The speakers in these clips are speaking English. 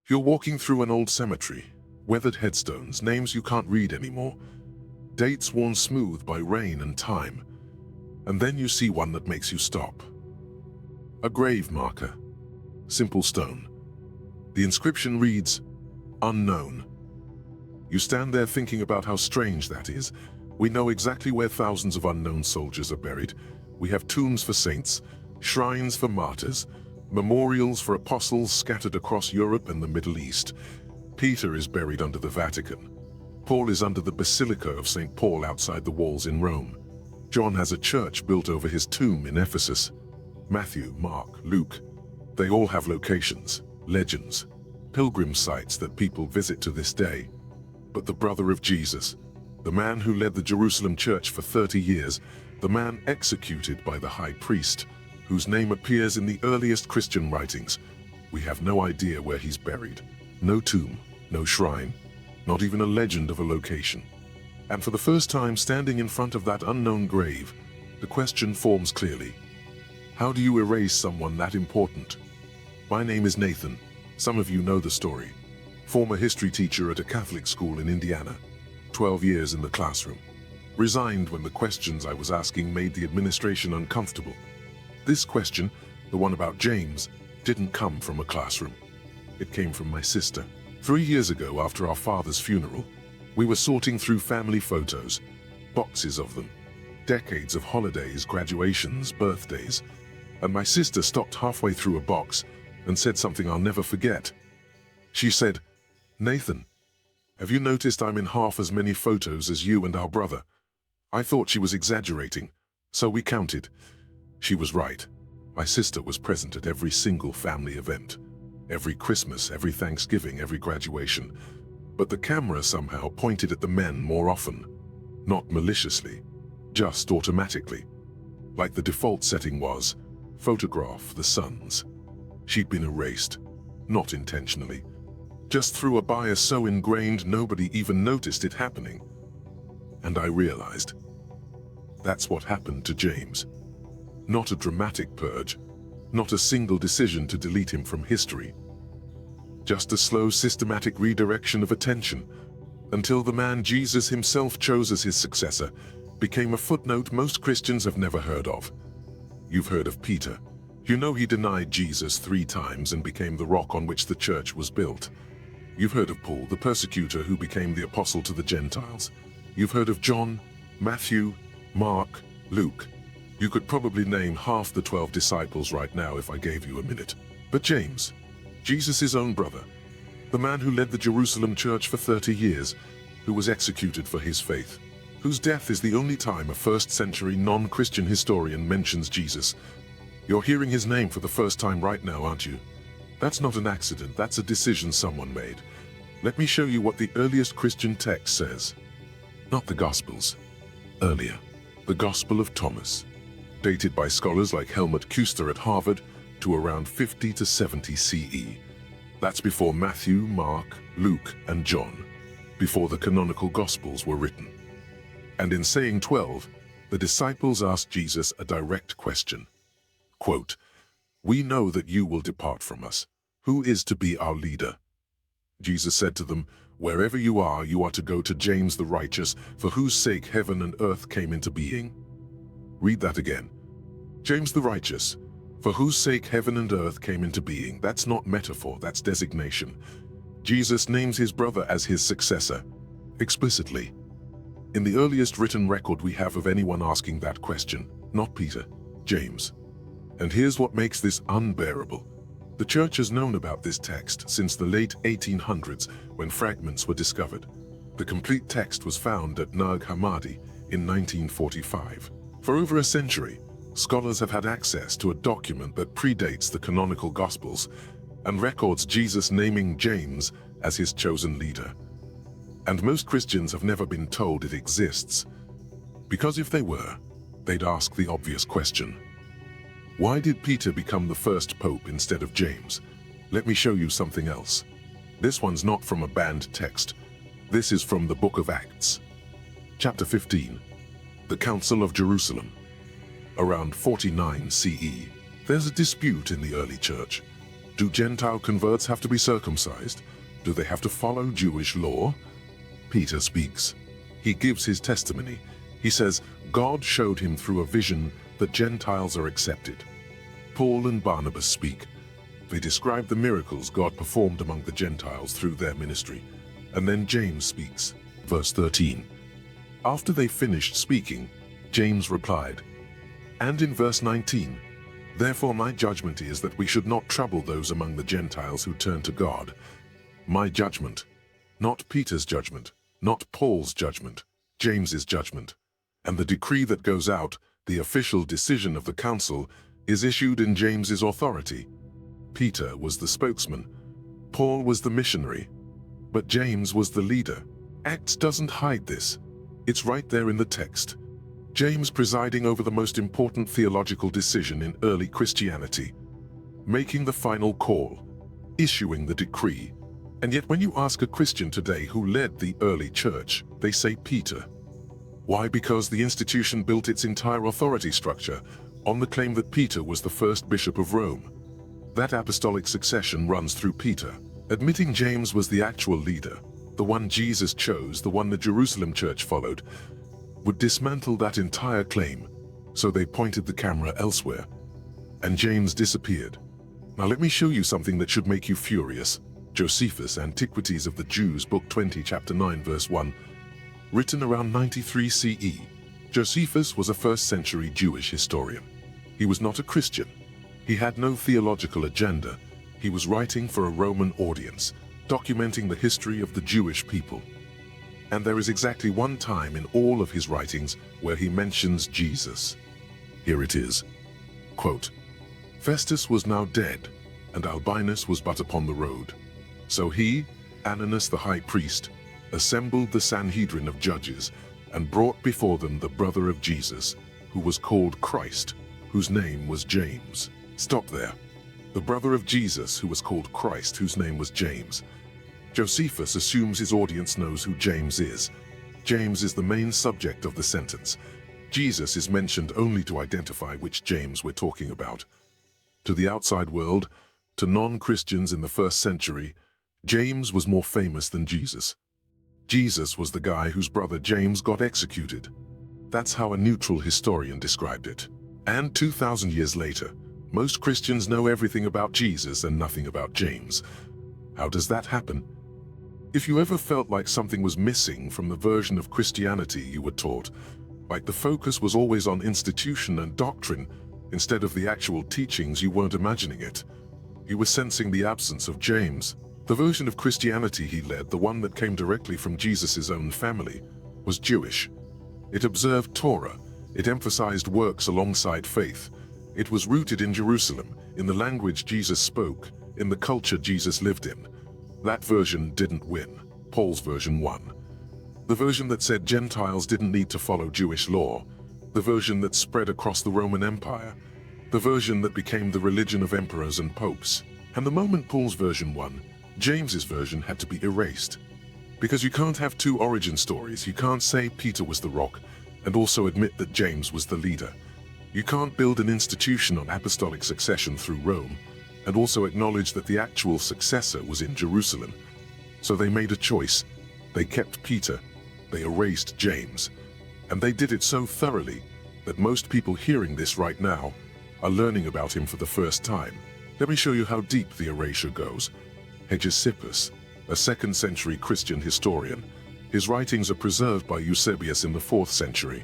You're walking through an old cemetery, weathered headstones, names you can't read anymore, dates worn smooth by rain and time, and then you see one that makes you stop. A grave marker, simple stone. The inscription reads, "Unknown." You stand there thinking about how strange that is. We know exactly where thousands of unknown soldiers are buried. We have tombs for saints, shrines for martyrs, memorials for apostles scattered across Europe and the Middle East. Peter is buried under the Vatican. Paul is under the Basilica of St. Paul outside the walls in Rome. John has a church built over his tomb in Ephesus. Matthew, Mark, Luke, they all have locations, legends, pilgrim sites that people visit to this day. But the brother of Jesus, the man who led the Jerusalem church for 30 years, the man executed by the high priest, whose name appears in the earliest Christian writings, we have no idea where he's buried. No tomb, no shrine, not even a legend of a location. And for the first time standing in front of that unknown grave, the question forms clearly. How do you erase someone that important? My name is Nathan. Some of you know the story. Former history teacher at a Catholic school in Indiana. 12 years in the classroom. Resigned when the questions I was asking made the administration uncomfortable. This question, the one about James, didn't come from a classroom. It came from my sister. 3 years ago, after our father's funeral, we were sorting through family photos, boxes of them, decades of holidays, graduations, birthdays, and my sister stopped halfway through a box and said something I'll never forget. She said, "Nathan, have you noticed I'm in half as many photos as you and our brother?" I thought she was exaggerating, so we counted. She was right. My sister was present at every single family event. Every Christmas, every Thanksgiving, every graduation. But the camera somehow pointed at the men more often. Not maliciously, just automatically. Like the default setting was, photograph the sons. She'd been erased, not intentionally. Just through a bias so ingrained nobody even noticed it happening. And I realized, that's what happened to James. Not a dramatic purge, not a single decision to delete him from history. Just a slow, systematic redirection of attention, until the man Jesus himself chose as his successor became a footnote most Christians have never heard of. You've heard of Peter. You know he denied Jesus 3 times and became the rock on which the church was built. You've heard of Paul, the persecutor who became the apostle to the Gentiles. You've heard of John, Matthew, Mark, Luke. You could probably name half the 12 disciples right now if I gave you a minute. But James, Jesus' own brother, the man who led the Jerusalem church for 30 years, who was executed for his faith, whose death is the only time a first-century non-Christian historian mentions Jesus. You're hearing his name for the first time right now, aren't you? That's not an accident, that's a decision someone made. Let me show you what the earliest Christian text says. Not the Gospels. Earlier. The Gospel of Thomas. Dated by scholars like Helmut Küster at Harvard to around 50 to 70 CE. That's before Matthew, Mark, Luke, and John. Before the canonical Gospels were written. And in saying 12, the disciples asked Jesus a direct question. Quote, "We know that you will depart from us. Who is to be our leader?" Jesus said to them, "Wherever you are to go to James the righteous, for whose sake heaven and earth came into being." Read that again. James the righteous, for whose sake heaven and earth came into being. That's not metaphor, that's designation. Jesus names his brother as his successor, explicitly. In the earliest written record we have of anyone asking that question, not Peter, James. And here's what makes this unbearable. The church has known about this text since the late 1800s when fragments were discovered. The complete text was found at Nag Hammadi in 1945. For over a century, scholars have had access to a document that predates the canonical Gospels and records Jesus naming James as his chosen leader. And most Christians have never been told it exists, because if they were, they'd ask the obvious question. Why did Peter become the first pope instead of James? Let me show you something else. This one's not from a banned text. This is from the book of Acts. Chapter 15. The Council of Jerusalem. Around 49 CE, there's a dispute in the early church. Do Gentile converts have to be circumcised? Do they have to follow Jewish law? Peter speaks. He gives his testimony. He says, God showed him through a vision that Gentiles are accepted. Paul and Barnabas speak. They describe the miracles God performed among the Gentiles through their ministry. And then James speaks. Verse 13. After they finished speaking, James replied. And in verse 19, therefore my judgment is that we should not trouble those among the Gentiles who turn to God. My judgment, not Peter's judgment, not Paul's judgment, James's judgment. And the decree that goes out, the official decision of the council, is issued in James's authority. Peter was the spokesman. Paul was the missionary. But James was the leader. Acts doesn't hide this. It's right there in the text. James presiding over the most important theological decision in early Christianity, making the final call, issuing the decree. And yet when you ask a Christian today who led the early church, they say Peter. Why? Because the institution built its entire authority structure on the claim that Peter was the first bishop of Rome. That apostolic succession runs through Peter. Admitting James was the actual leader, the one Jesus chose, the one the Jerusalem church followed, would dismantle that entire claim, so they pointed the camera elsewhere. And James disappeared. Now let me show you something that should make you furious. Josephus, Antiquities of the Jews, Book 20, Chapter 9, Verse 1, written around 93 CE. Josephus was a first-century Jewish historian. He was not a Christian. He had no theological agenda. He was writing for a Roman audience, documenting the history of the Jewish people. And there is exactly one time in all of his writings where he mentions Jesus. Here it is. Quote, Festus was now dead, and Albinus was but upon the road. So he, Ananus the high priest, assembled the Sanhedrin of judges, and brought before them the brother of Jesus, who was called Christ, whose name was James. Stop there. The brother of Jesus, who was called Christ, whose name was James. Josephus assumes his audience knows who James is. James is the main subject of the sentence. Jesus is mentioned only to identify which James we're talking about. To the outside world, to non-Christians in the first century, James was more famous than Jesus. Jesus was the guy whose brother James got executed. That's how a neutral historian described it. And 2,000 years later, most Christians know everything about Jesus and nothing about James. How does that happen? If you ever felt like something was missing from the version of Christianity you were taught, like the focus was always on institution and doctrine instead of the actual teachings, you weren't imagining it. You were sensing the absence of James. The version of Christianity he led, the one that came directly from Jesus' own family, was Jewish. It observed Torah. It emphasized works alongside faith. It was rooted in Jerusalem, in the language Jesus spoke, in the culture Jesus lived in. That version didn't win. Paul's version won. The version that said Gentiles didn't need to follow Jewish law. The version that spread across the Roman Empire. The version that became the religion of emperors and popes. And the moment Paul's version won, James's version had to be erased. Because you can't have two origin stories. You can't say Peter was the rock and also admit that James was the leader. You can't build an institution on apostolic succession through Rome and also acknowledge that the actual successor was in Jerusalem. So they made a choice. They kept Peter. They erased James. And they did it so thoroughly that most people hearing this right now are learning about him for the first time. Let me show you how deep the erasure goes. Josephus, a 2nd century Christian historian. His writings are preserved by Eusebius in the 4th century.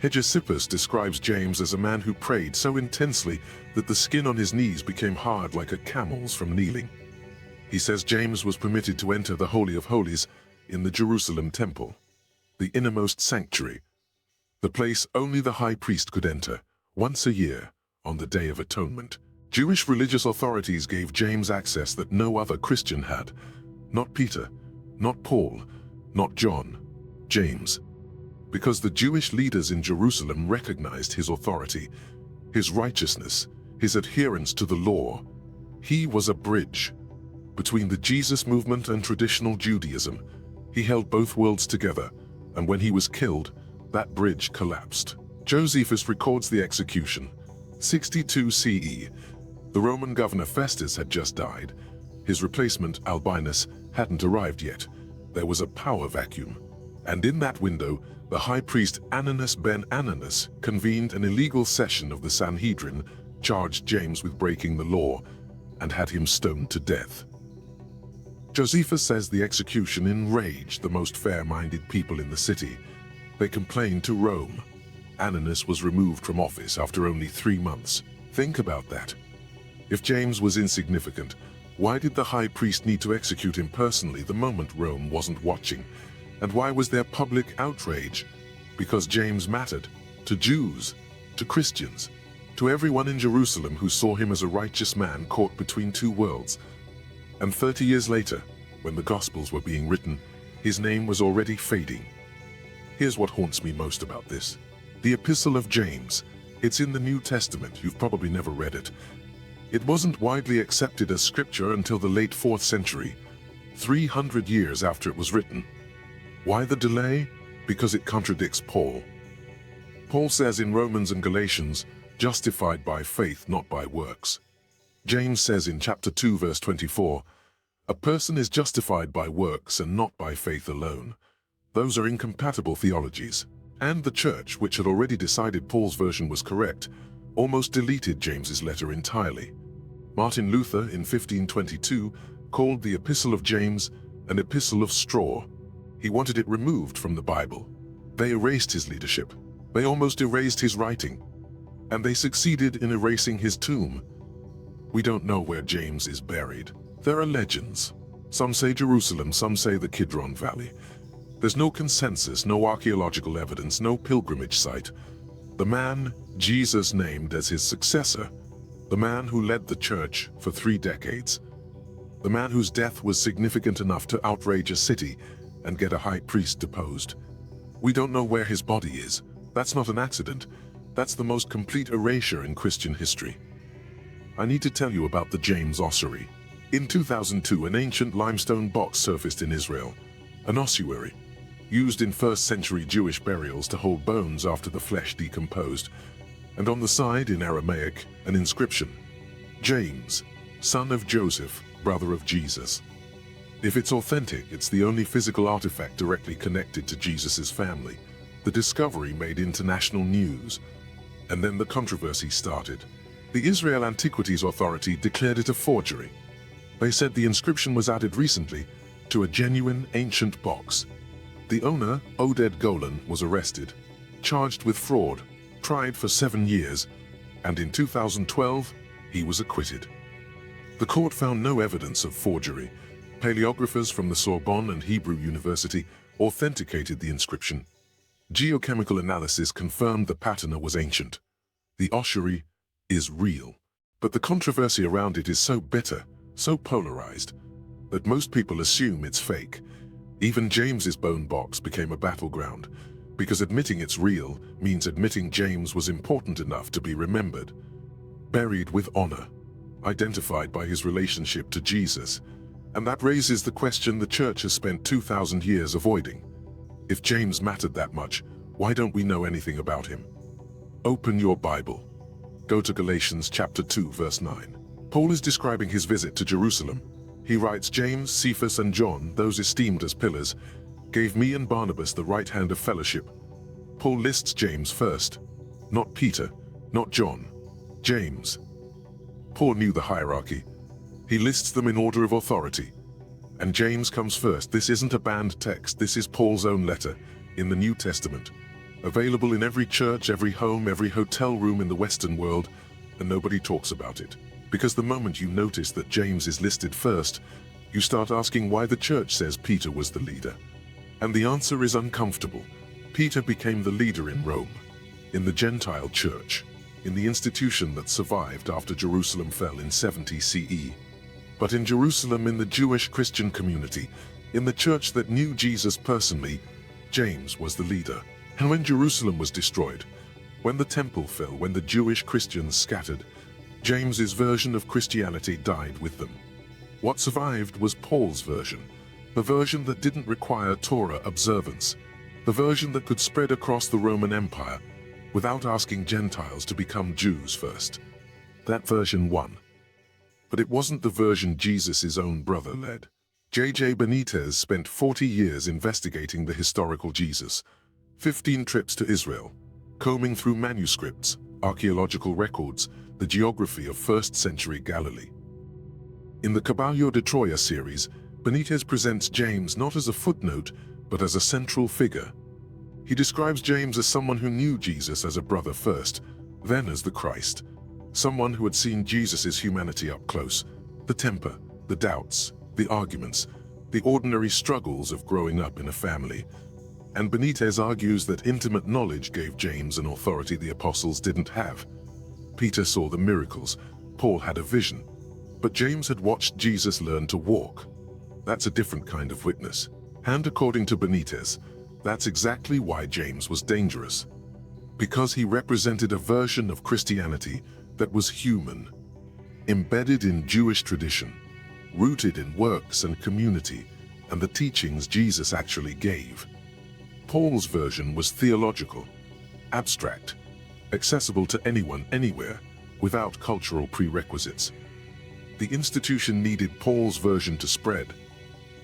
Josephus describes James as a man who prayed so intensely that the skin on his knees became hard like a camel's from kneeling. He says James was permitted to enter the Holy of Holies in the Jerusalem temple, the innermost sanctuary, the place only the high priest could enter, once a year, on the Day of Atonement. Jewish religious authorities gave James access that no other Christian had. Not Peter, not Paul, not John, James. Because the Jewish leaders in Jerusalem recognized his authority, his righteousness, his adherence to the law. He was a bridge between the Jesus movement and traditional Judaism. He held both worlds together, and when he was killed, that bridge collapsed. Josephus records the execution, 62 CE. The Roman governor Festus had just died. His replacement, Albinus, hadn't arrived yet. There was a power vacuum. And in that window, the high priest Ananus ben Ananus convened an illegal session of the Sanhedrin, charged James with breaking the law, and had him stoned to death. Josephus says the execution enraged the most fair-minded people in the city. They complained to Rome. Ananus was removed from office after only 3 months. Think about that. If James was insignificant, why did the high priest need to execute him personally the moment Rome wasn't watching? And why was there public outrage? Because James mattered. To Jews, to Christians, to everyone in Jerusalem who saw him as a righteous man caught between two worlds. And 30 years later, when the Gospels were being written, his name was already fading. Here's what haunts me most about this. The Epistle of James. It's in the New Testament. You've probably never read it. It wasn't widely accepted as scripture until the late 4th century, 300 years after it was written. Why the delay? Because it contradicts Paul. Paul says in Romans and Galatians, justified by faith, not by works. James says in chapter 2, verse 24, a person is justified by works and not by faith alone. Those are incompatible theologies. And the church, which had already decided Paul's version was correct, almost deleted James's letter entirely. Martin Luther, in 1522, called the Epistle of James an epistle of straw. He wanted it removed from the Bible. They erased his leadership. They almost erased his writing. And they succeeded in erasing his tomb. We don't know where James is buried. There are legends. Some say Jerusalem, some say the Kidron Valley. There's no consensus, no archaeological evidence, no pilgrimage site. The man Jesus named as his successor, the man who led the church for 3 decades, the man whose death was significant enough to outrage a city and get a high priest deposed. We don't know where his body is. That's not an accident. That's the most complete erasure in Christian history. I need to tell you about the James ossuary. In 2002, an ancient limestone box surfaced in Israel, an ossuary, used in 1st century Jewish burials to hold bones after the flesh decomposed, and on the side, in Aramaic, an inscription, James, son of Joseph, brother of Jesus. If it's authentic, it's the only physical artifact directly connected to Jesus' family. The discovery made international news, and then the controversy started. The Israel Antiquities Authority declared it a forgery. They said the inscription was added recently to a genuine ancient box. The owner, Oded Golan, was arrested, charged with fraud, tried for 7 years, and in 2012, he was acquitted. The court found no evidence of forgery. Paleographers from the Sorbonne and Hebrew University authenticated the inscription. Geochemical analysis confirmed the patina was ancient. The ossuary is real. But the controversy around it is so bitter, so polarized, that most people assume it's fake. Even James's bone box became a battleground, because admitting it's real means admitting James was important enough to be remembered. Buried with honor, identified by his relationship to Jesus, and that raises the question the church has spent 2,000 years avoiding. If James mattered that much, why don't we know anything about him? Open your Bible. Go to Galatians chapter 2, verse 9. Paul is describing his visit to Jerusalem. He writes, James, Cephas, and John, those esteemed as pillars, gave me and Barnabas the right hand of fellowship. Paul lists James first, not Peter, not John, James. Paul knew the hierarchy. He lists them in order of authority. And James comes first. This isn't a banned text. This is Paul's own letter in the New Testament, available in every church, every home, every hotel room in the Western world, and nobody talks about it. Because the moment you notice that James is listed first, you start asking why the church says Peter was the leader. And the answer is uncomfortable. Peter became the leader in Rome, in the Gentile church, in the institution that survived after Jerusalem fell in 70 CE. But in Jerusalem, in the Jewish Christian community, in the church that knew Jesus personally, James was the leader. And when Jerusalem was destroyed, when the temple fell, when the Jewish Christians scattered, James's version of Christianity died with them. What survived was Paul's version, the version that didn't require Torah observance, the version that could spread across the Roman Empire without asking Gentiles to become Jews first. That version won. But it wasn't the version Jesus' own brother led. J.J. Benítez spent 40 years investigating the historical Jesus, 15 trips to Israel, combing through manuscripts, archaeological records, the geography of first-century Galilee. In the Caballo de Troya series, Benítez presents James not as a footnote, but as a central figure. He describes James as someone who knew Jesus as a brother first, then as the Christ, someone who had seen Jesus' humanity up close, the temper, the doubts, the arguments, the ordinary struggles of growing up in a family. And Benítez argues that intimate knowledge gave James an authority the apostles didn't have. Peter saw the miracles, Paul had a vision, but James had watched Jesus learn to walk. That's a different kind of witness. And according to Benítez, that's exactly why James was dangerous. Because he represented a version of Christianity that was human, embedded in Jewish tradition, rooted in works and community, and the teachings Jesus actually gave. Paul's version was theological, abstract, accessible to anyone, anywhere, without cultural prerequisites. The institution needed Paul's version to spread,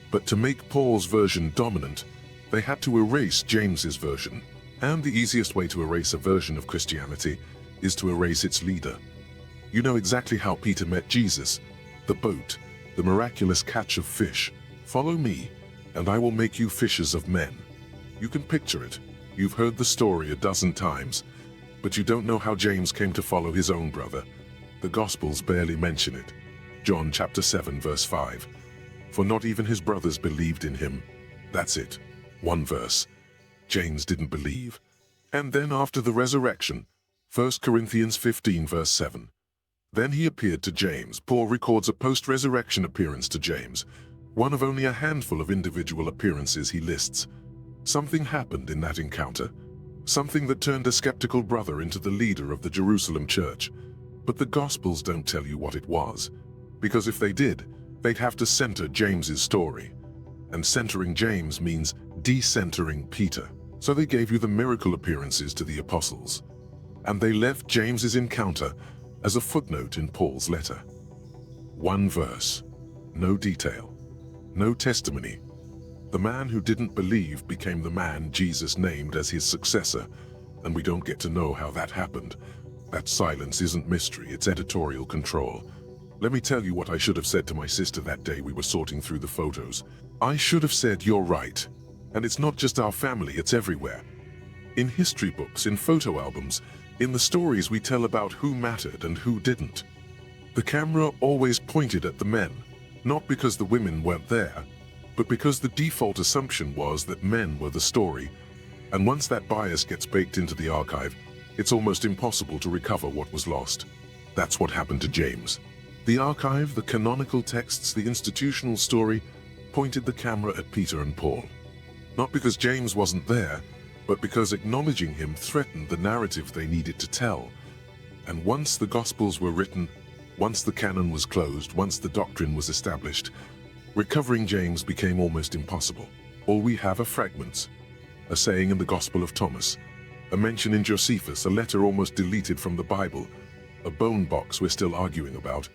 but to make Paul's version dominant, they had to erase James's version. And the easiest way to erase a version of Christianity is to erase its leader. You know exactly how Peter met Jesus, the boat, the miraculous catch of fish. Follow me, and I will make you fishers of men. You can picture it. You've heard the story a dozen times, but you don't know how James came to follow his own brother. The Gospels barely mention it. John chapter 7 verse 5. For not even his brothers believed in him. That's it. One verse. James didn't believe. And then after the resurrection, 1 Corinthians 15 verse 7. Then he appeared to James. Paul records a post-resurrection appearance to James, one of only a handful of individual appearances he lists. Something happened in that encounter, something that turned a skeptical brother into the leader of the Jerusalem church. But the Gospels don't tell you what it was, because if they did, they'd have to center James's story. And centering James means decentering Peter. So they gave you the miracle appearances to the apostles. And they left James's encounter as a footnote in Paul's letter. One verse, no detail, no testimony. The man who didn't believe became the man Jesus named as his successor, and we don't get to know how that happened. That silence isn't mystery, it's editorial control. Let me tell you what I should have said to my sister that day we were sorting through the photos. I should have said, "You're right." And it's not just our family, it's everywhere. In history books, in photo albums, in the stories we tell about who mattered and who didn't. The camera always pointed at the men, not because the women weren't there, but because the default assumption was that men were the story. And once that bias gets baked into the archive, it's almost impossible to recover what was lost. That's what happened to James. The archive, the canonical texts, the institutional story, pointed the camera at Peter and Paul. Not because James wasn't there, but because acknowledging him threatened the narrative they needed to tell. And once the Gospels were written, once the canon was closed, once the doctrine was established, recovering James became almost impossible. All we have are fragments. A saying in the Gospel of Thomas, a mention in Josephus, a letter almost deleted from the Bible, a bone box we're still arguing about,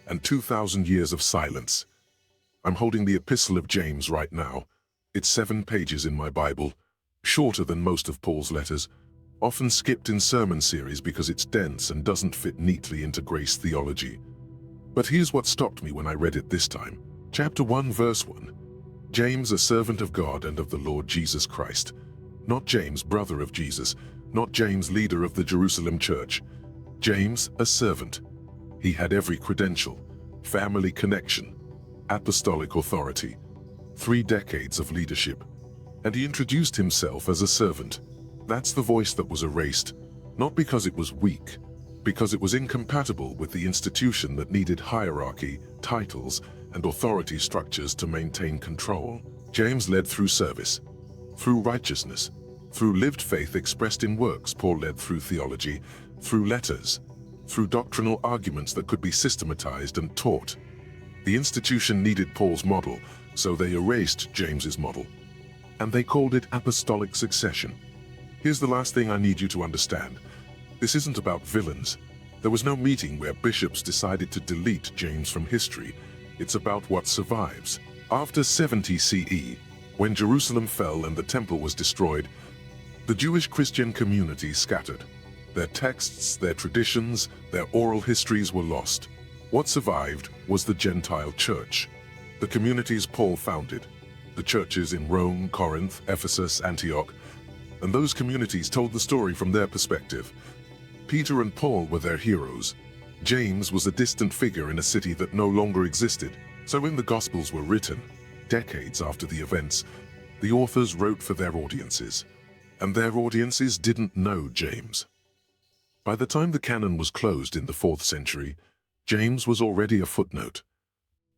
and 2,000 years of silence. I'm holding the Epistle of James right now. It's 7 pages in my Bible, shorter than most of Paul's letters, often skipped in sermon series because it's dense and doesn't fit neatly into grace theology. But here's what stopped me when I read it this time. Chapter 1, verse 1. James, a servant of God and of the Lord Jesus Christ. Not James, brother of Jesus, not James, leader of the Jerusalem church. James, a servant. He had every credential, family connection, apostolic authority, 3 decades of leadership, and he introduced himself as a servant. That's the voice that was erased, not because it was weak, because it was incompatible with the institution that needed hierarchy, titles, and authority structures to maintain control. James led through service, through righteousness, through lived faith expressed in works. Paul led through theology, through letters, through doctrinal arguments that could be systematized and taught. The institution needed Paul's model, so they erased James's model. And they called it apostolic succession. Here's the last thing I need you to understand. This isn't about villains. There was no meeting where bishops decided to delete James from history. It's about what survives. After 70 CE, when Jerusalem fell and the temple was destroyed, the Jewish Christian community scattered. Their texts, their traditions, their oral histories were lost. What survived was the Gentile church, the communities Paul founded, the churches in Rome, Corinth, Ephesus, Antioch, and those communities told the story from their perspective. Peter and Paul were their heroes. James was a distant figure in a city that no longer existed. So when the Gospels were written, decades after the events, the authors wrote for their audiences, and their audiences didn't know James. By the time the canon was closed in the 4th century, James was already a footnote.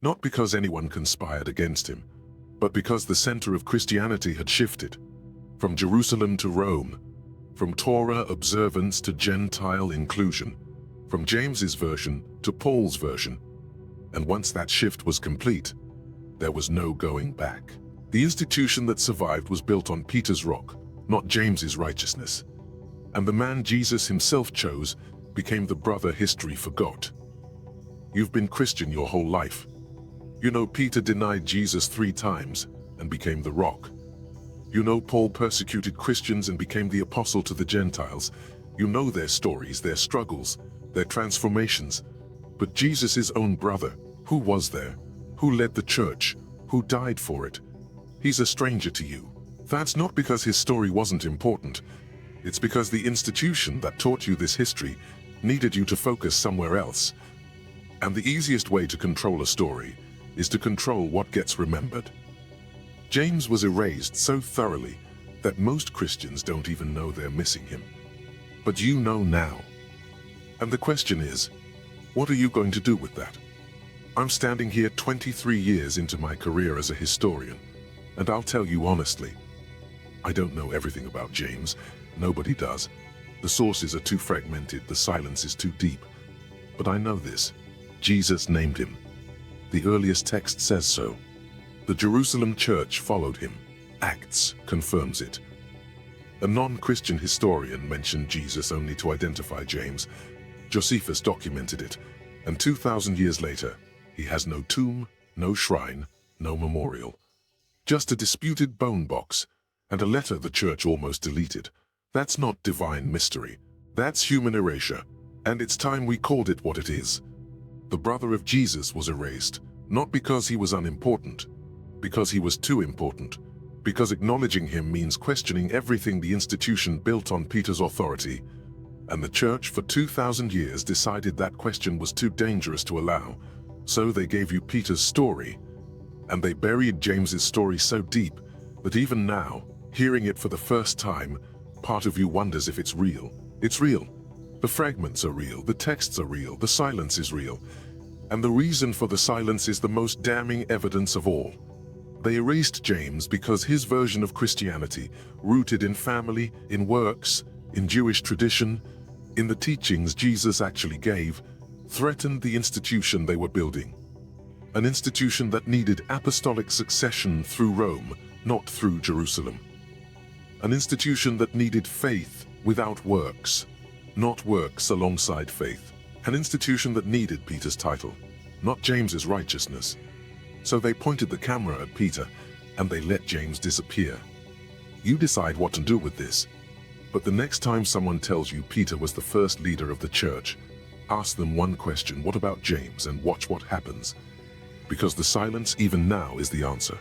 Not because anyone conspired against him, but because the center of Christianity had shifted. From Jerusalem to Rome, from Torah observance to Gentile inclusion, from James's version to Paul's version. And once that shift was complete, there was no going back. The institution that survived was built on Peter's rock, not James's righteousness. And the man Jesus himself chose became the brother history forgot. You've been Christian your whole life. You know Peter denied Jesus 3 times and became the rock. You know Paul persecuted Christians and became the apostle to the Gentiles. You know their stories, their struggles, their transformations. But Jesus' own brother, who was there, who led the church, who died for it, he's a stranger to you. That's not because his story wasn't important. It's because the institution that taught you this history needed you to focus somewhere else. And the easiest way to control a story is to control what gets remembered. James was erased so thoroughly that most Christians don't even know they're missing him. But you know now. And the question is, what are you going to do with that? I'm standing here 23 years into my career as a historian, and I'll tell you honestly, I don't know everything about James. Nobody does. The sources are too fragmented, the silence is too deep. But I know this. Jesus named him. The earliest text says so. The Jerusalem church followed him. Acts confirms it. A non-Christian historian mentioned Jesus only to identify James. Josephus documented it, and 2,000 years later, he has no tomb, no shrine, no memorial. Just a disputed bone box, and a letter the church almost deleted. That's not divine mystery. That's human erasure, and it's time we called it what it is. The brother of Jesus was erased, not because he was unimportant, because he was too important, because acknowledging him means questioning everything the institution built on Peter's authority, and the church for 2,000 years decided that question was too dangerous to allow, so they gave you Peter's story, and they buried James's story so deep that even now, hearing it for the first time, part of you wonders if it's real. It's real. The fragments are real, the texts are real, the silence is real. And the reason for the silence is the most damning evidence of all. They erased James because his version of Christianity, rooted in family, in works, in Jewish tradition, in the teachings Jesus actually gave, threatened the institution they were building. An institution that needed apostolic succession through Rome, not through Jerusalem. An institution that needed faith without works, not works alongside faith. An institution that needed Peter's title, not James's righteousness. So they pointed the camera at Peter, and they let James disappear. You decide what to do with this. But the next time someone tells you Peter was the first leader of the church, ask them one question: what about James? And watch what happens. Because the silence even now is the answer.